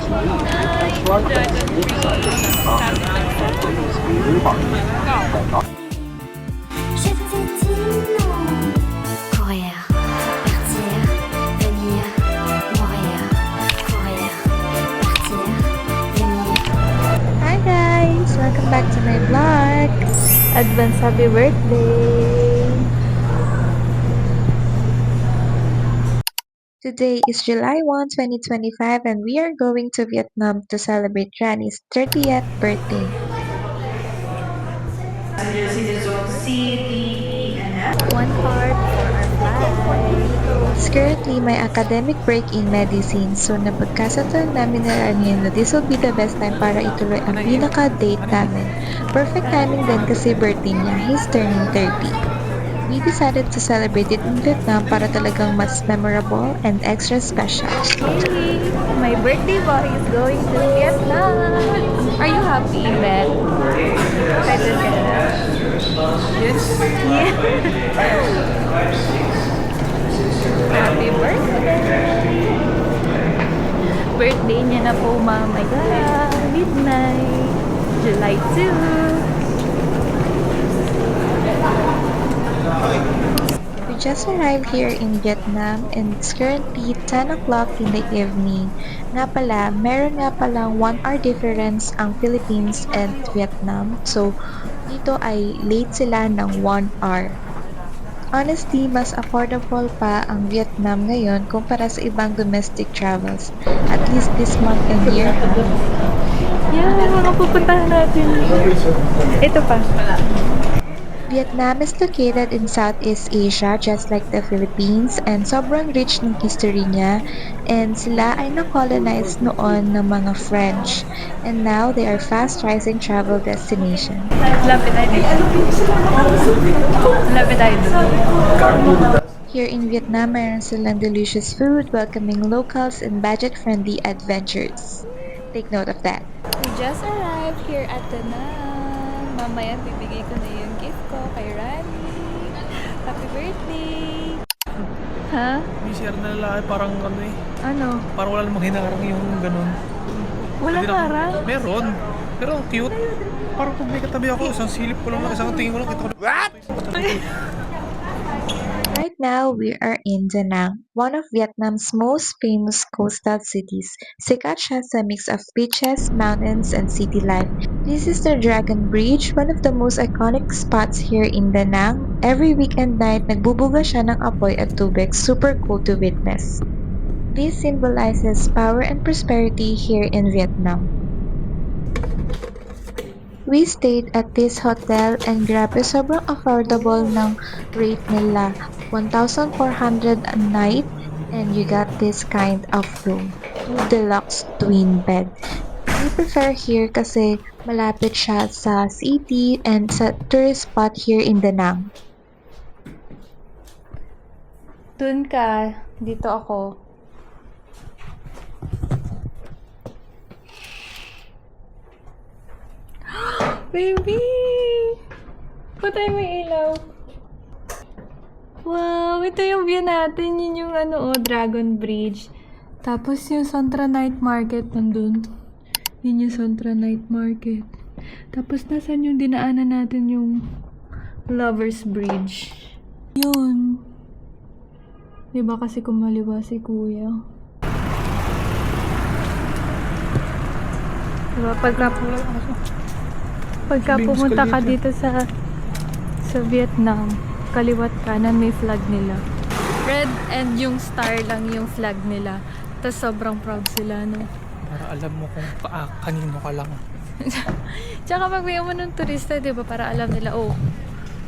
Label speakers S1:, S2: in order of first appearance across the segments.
S1: Je te dis non. Courir, partir, venir, mourir. Courir, partir, venir.
S2: Hi guys! Welcome back to my vlog! Advance happy birthday! Today is July 1, 2025 and we are going to Vietnam to celebrate Rani's 30th birthday. One card for our flight. It's currently my academic break in medicine, so napagkasatuan namin na Rani na this will be the best time para ituloy ang pinaka-date namin. Perfect timing din kasi birthday niya, he's turning 30. We decided to celebrate it in Vietnam para talagang mas memorable and extra special. Hey! My birthday boy is going to Vietnam! Are you happy, Beth? Excited ka na? Yes. Yeah. Happy birthday! Birthday niya na po mamaya, midnight, July 2. We just arrived here in Vietnam and it's currently 10 o'clock in the evening. Nga pala, meron nga palang 1 hour difference ang Philippines and Vietnam. So, dito ay late sila ng 1 hour. Honestly, mas affordable pa ang Vietnam ngayon kumpara sa ibang domestic travels. At least this month and year. Yeah, mga pupuntahan natin. Ito pa. Vietnam is located in Southeast Asia just like the Philippines and sobrang rich ng history niya and sila ay na-colonize noon ng mga French and now they are fast-rising travel destination. Lapit idol. Lapit idol. Here in Vietnam, mayroon silang delicious food, welcoming locals and budget-friendly adventures. Take note of that. We just arrived here at Da Nang. Mamaya bibigay ko na yung gift ko kay Rani. Happy birthday! Ha?
S3: May share na lalaki parang ano eh.
S2: Ano?
S3: Parang wala namang hinaharang yung ganun.
S2: Walang
S3: Hindi na-
S2: harang?
S3: Meron. Pero ang cute. Parang pag may katabi ako, isang silip ko lang, isang tingin ko lang, kita ko na. What?
S2: Right now, we are in Da Nang, one of Vietnam's most famous coastal cities. Sikat siya sa mix of beaches, mountains, and city life. This is the Dragon Bridge, one of the most iconic spots here in Da Nang. Every weekend night, nagbubuga siya ng apoy at tubig, super cool to witness. This symbolizes power and prosperity here in Vietnam. We stayed at this hotel and grabe sobrang affordable ng rate nila. 1,400 a night and you got this kind of room. 2 deluxe twin bed. We prefer here kasi malapit siya sa city and sa tourist spot here in Da Nang. Dun ka, dito ako. Baby! Patay mo yung ilaw. Wow! Ito yung view natin. Yun yung Dragon Bridge. Tapos yung Sontra Night Market nandun. Yun yung Sontra Night Market. Tapos nasan yung dinaanan natin yung Lovers Bridge. Yun. Diba kasi kumaliwa si kuya. Diba pagka pumunta ka dito sa Vietnam, kaliwat kanan may flag nila. Red and yung star lang yung flag nila. Tapos sobrang proud sila, no?
S3: Para alam mo kung kanino ka lang.
S2: Tsaka pag may ng turista, di ba? Para alam nila, oh,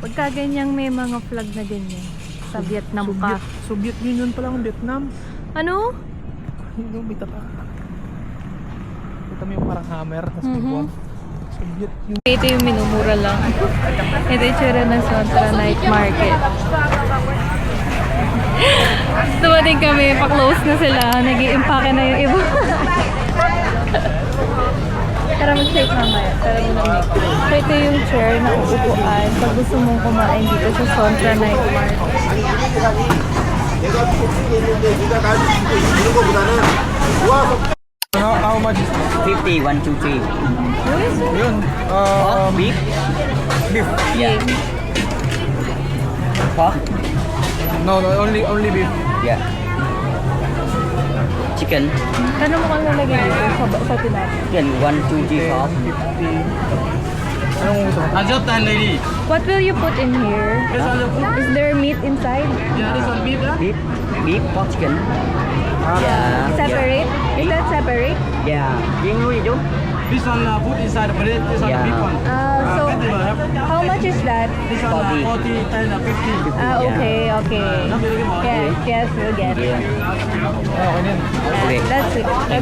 S2: pagka ganyang may mga flag na ganyan. Sa Vietnam ka.
S3: Soviet Union pa lang ang Vietnam.
S2: Ano?
S3: Hindi may tata. Kita mo yung parang hammer, tapos may buwan. Soviet Union.
S2: Ito yung minumura lang. Ito yung tsura ng Sontra Night Market. Dumating kami, pa-close na sila. Nag-i-impake na yung iba. Tara mag-shake mamaya. Tara mo na make. So ito yung chair na uupuan pag gusto mong kumain dito sa Sontra Night Market.
S3: how much is
S4: 50, 1, 2, 3.
S3: yun?
S4: Beef?
S3: Beef.
S4: Yeah. Pork?
S3: No, only beef.
S4: Yeah. Chicken?
S5: Kano mo kang lalagay dito sa tinapay?
S4: Yan, 1, 2, 3, 4.
S3: 50. Anong gusto mo?
S5: What will you put in here? Is there meat inside?
S4: Beef? Beef, pork, chicken. Yeah.
S5: Separate? Is that separate?
S4: Yeah. You know what you do?
S6: This one put inside the bread, this one
S4: Yeah.
S6: the big one.
S5: So, how much is that?
S6: This one
S4: 40.
S6: 40, 10, 50.
S5: Okay, okay. Yes, yes, we'll get it.
S3: Ah, okay na yan.
S4: Okay.
S5: That's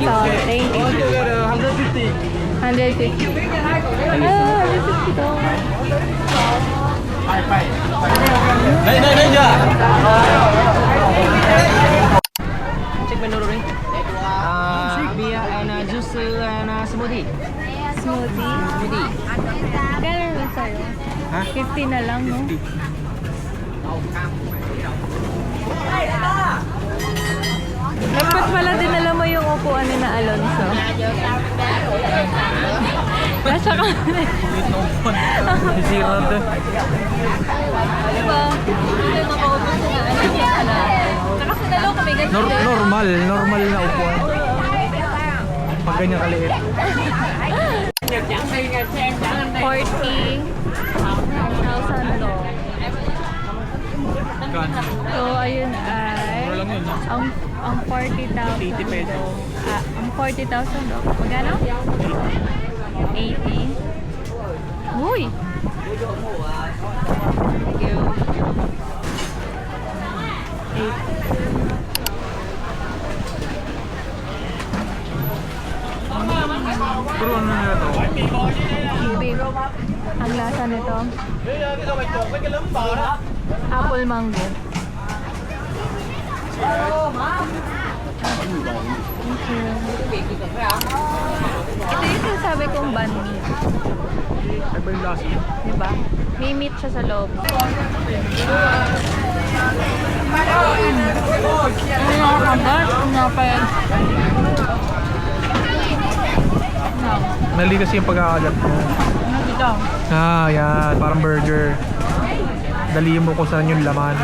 S5: all. Thank you.
S6: Altogether 150.
S5: 150. Ah, 150 to.
S4: Check menu rin. Beer and juice and smoothie.
S5: Smoothie. Gano'n rin sa'yo? 50 na lang, no? Dapat pala dinala mo yung upuan ni na Alonso. Nasa ka.
S3: Sisira na to.
S5: Diba? Hindi makaupos na Alonso. Kasi nalaw kami ganito.
S3: Normal na upuan. Pag ganyan kaliit.
S5: 40,000 long. So, ayun ay...
S3: Mura lang yun.
S5: Ang 40,000
S3: 80 pesos.
S5: long. Ang 40,000 long. Magkano? 80. Uy! Thank you. 80.
S3: Pero ano nila to?
S5: Beef. Ang lasa nito. Apple mango. Ito yung sinasabi kong banh mi.
S3: Ay ba yung lasa?
S5: Diba? May meat siya sa loob. Ano nakakagat? Napayag. No.
S3: Mali kasi yung pagkakagat mo.
S5: Ano dito?
S3: Ah, yan. Parang burger. Dali mo kung saan yung laman.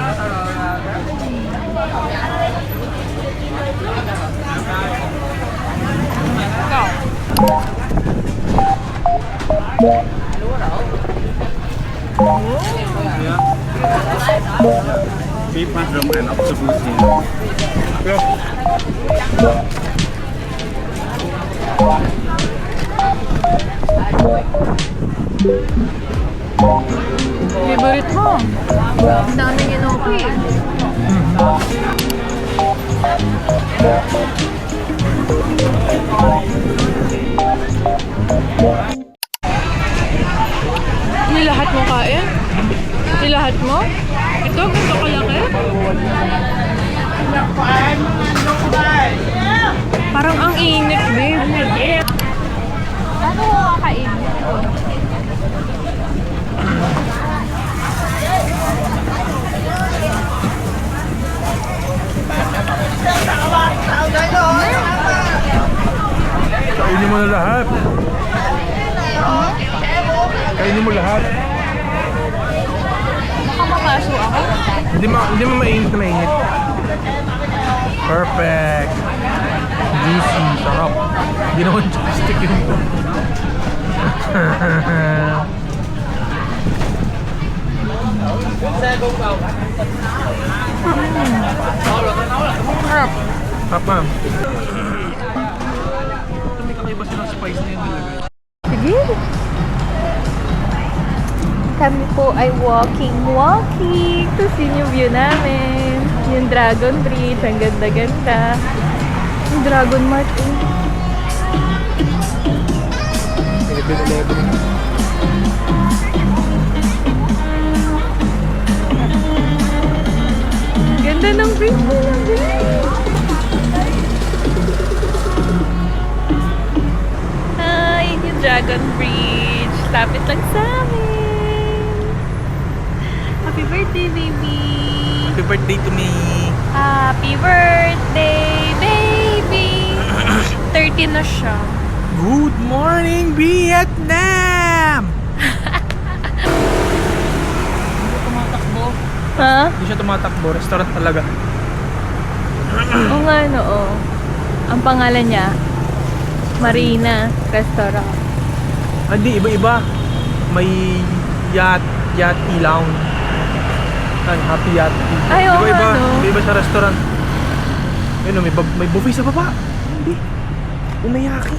S6: Beef mushroom and octopus here.
S5: Favorite mo? Ang daming inoki. Nilahat mo kain? Nilahat mo? Ito, gusto ko laki? Parang ang init, babe. Ano ko kakain?
S3: Kainin mo na lahat. Kainin mo lahat.
S5: Nakapapasok ako?
S3: Hindi mo mainit na mainit. Perfect. Juicy. Sarap. Hindi naman chopstick yun.
S5: Harap.
S3: Sarap ma'am. Ito may kakaiba silang spice na yun nilagay.
S5: Sige. Kami po ay walking. Tapos yun yung view namin. Yung Dragon Bridge. Ang ganda-ganda. Yung Dragon Mart. Ganda ng bridge mo lang din. Hi, yung Dragon Bridge. Lapit lang sa amin. Happy birthday, baby!
S3: Happy birthday to me.
S5: Happy birthday, baby! 10:30 na siya.
S3: Good morning, Vietnam! Hindi tumatakbo.
S5: Ha?
S3: Hindi siya tumatakbo. Restaurant talaga.
S5: Oo nga, no. Oh. Ang pangalan niya, Marina Restaurant.
S3: Hindi, iba-iba. May yati lounge. Ay, happy yati.
S5: Ay, oo
S3: Iba-iba.
S5: nga, no?
S3: Iba-iba sa restaurant. Ayun, may buffet sa baba. Hindi. Umayaki.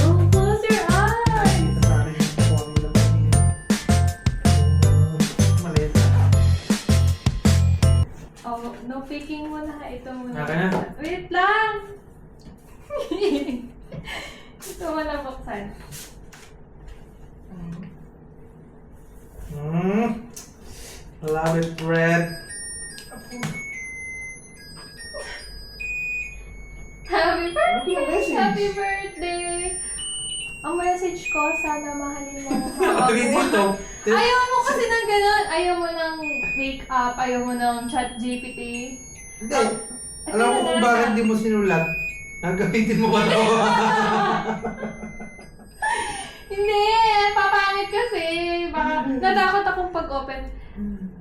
S5: Oh, close your eyes! Oh, no picking mo na. Ito muna.
S3: Okay na?
S5: Wait lang! Ito mo na buksan.
S3: Love it, bread.
S5: Happy birthday!
S3: Ano message?
S5: Happy birthday! Ang message ko, sana mahalin mo ako.
S3: Nakalagay dito.
S5: Ayaw mo kasi ng ganun. Ayaw mo ng wake up. Ayaw mo ng chat GPT.
S7: Hindi. Alam mo kung bakit hindi mo sinulat? Nagamitin mo ba ito?
S5: Hindi! Papangit kasi. Baka natakot akong pag-open.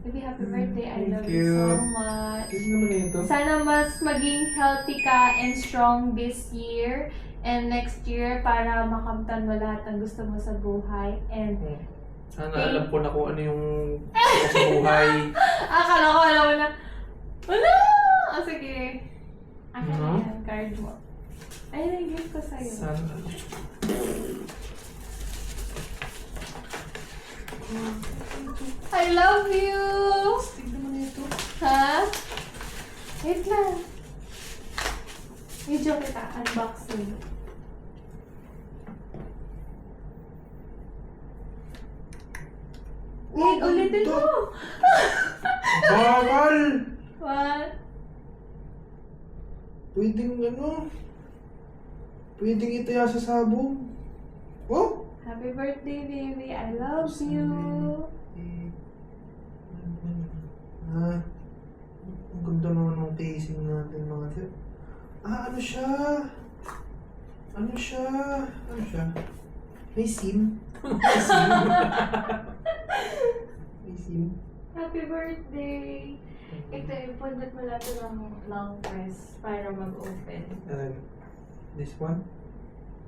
S5: Baby, happy birthday. I love you so much.
S7: Kiss naman na ito.
S5: Sana mas maging healthy ka and strong this year and next year para makamtan mo lahat ng gusto mo sa buhay. And
S3: Sana alam ko na kung ano yung sa buhay.
S5: akala ko alam mo na. Wala! O sige. Akin na yan, card mo. Ayun ang gift ko sa'yo.
S3: Sana.
S5: I love you!
S3: Tignan mo na ito.
S5: Ha? Wait lang. Video kita, unboxing. Wait, ulitin mo!
S7: Bakal!
S5: What?
S7: Pwedeng Pwedeng ito yung sa sabong. Oh?
S5: Happy birthday, baby. I love you.
S7: Ang ganda naman ng casing natin mga sir. Ano siya? Ano siya? May SIM? May SIM? May SIM?
S5: Happy birthday. Ito, ipundot mo lahat ng long press para mag-open.
S7: This one?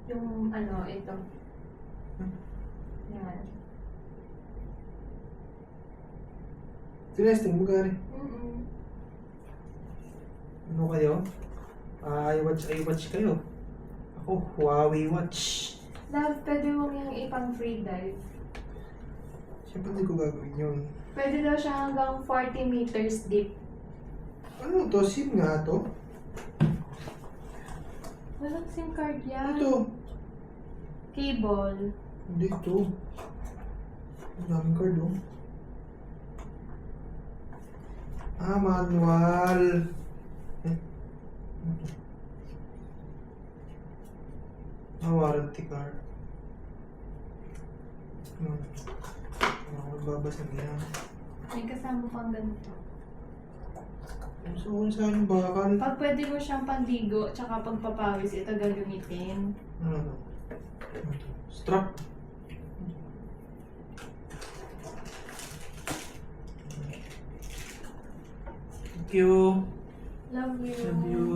S5: Yung ito. Yan.
S7: Tinesting mo gari.
S5: Mm-mm.
S7: Ano kayo? iWatch kayo. Ako, Huawei Watch.
S5: Love, pwede mo yung ipang free dive.
S7: Siyempre hindi ko gagawin yun.
S5: Pwede daw siya hanggang 40 meters deep.
S7: Ano to? SIM nga to?
S5: Walang SIM card
S7: Ano
S5: yan.
S7: to?
S5: Cable.
S7: Hindi to. Ang daming card oh. Manual. Ano to? Warranty card. Magbabasa niya.
S5: May kasama pang ganito.
S7: Gusto ko sa akin bakal.
S5: Pag pwede mo siyang pandigo, tsaka pagpapawis, ito gagamitin.
S7: Ano to? Strap. Thank you.
S5: Love you.
S7: Love you.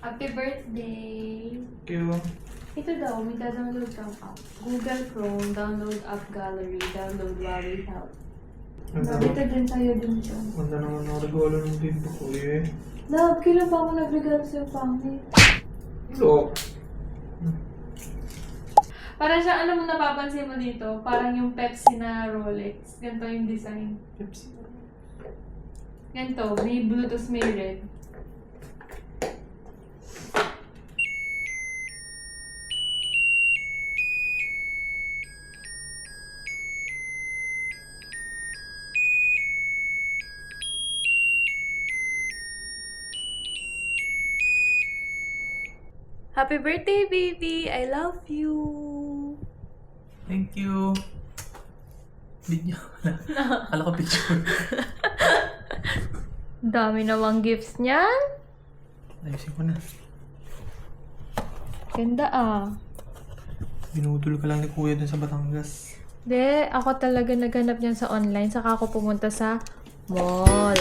S5: Happy birthday.
S7: Thank you.
S5: Ito daw, may download kang app. Google Chrome, download app gallery, download Huawei Health. Ito din sa'yo din siya.
S7: Ganda naman ang regalo ng baby ko eh.
S5: Love, kailan pa ako nagregalo sa'yo, pangit?
S7: Hello.
S5: Parang siya, alam mo, napapansin mo dito, parang yung Pepsi na Rolex. Ganito yung design.
S7: Pepsi.
S5: Ganito, may Bluetooth, may red. Happy birthday, baby! I love you!
S3: Thank you. Video. Akala ko picture.
S5: Dami namang gifts niyan.
S3: Ayusin ko na.
S5: Ganda ah.
S3: Binudol ka lang ni Kuya dun sa Batangas.
S5: Ako talaga naghanap niyan sa online, saka ako pumunta sa mall.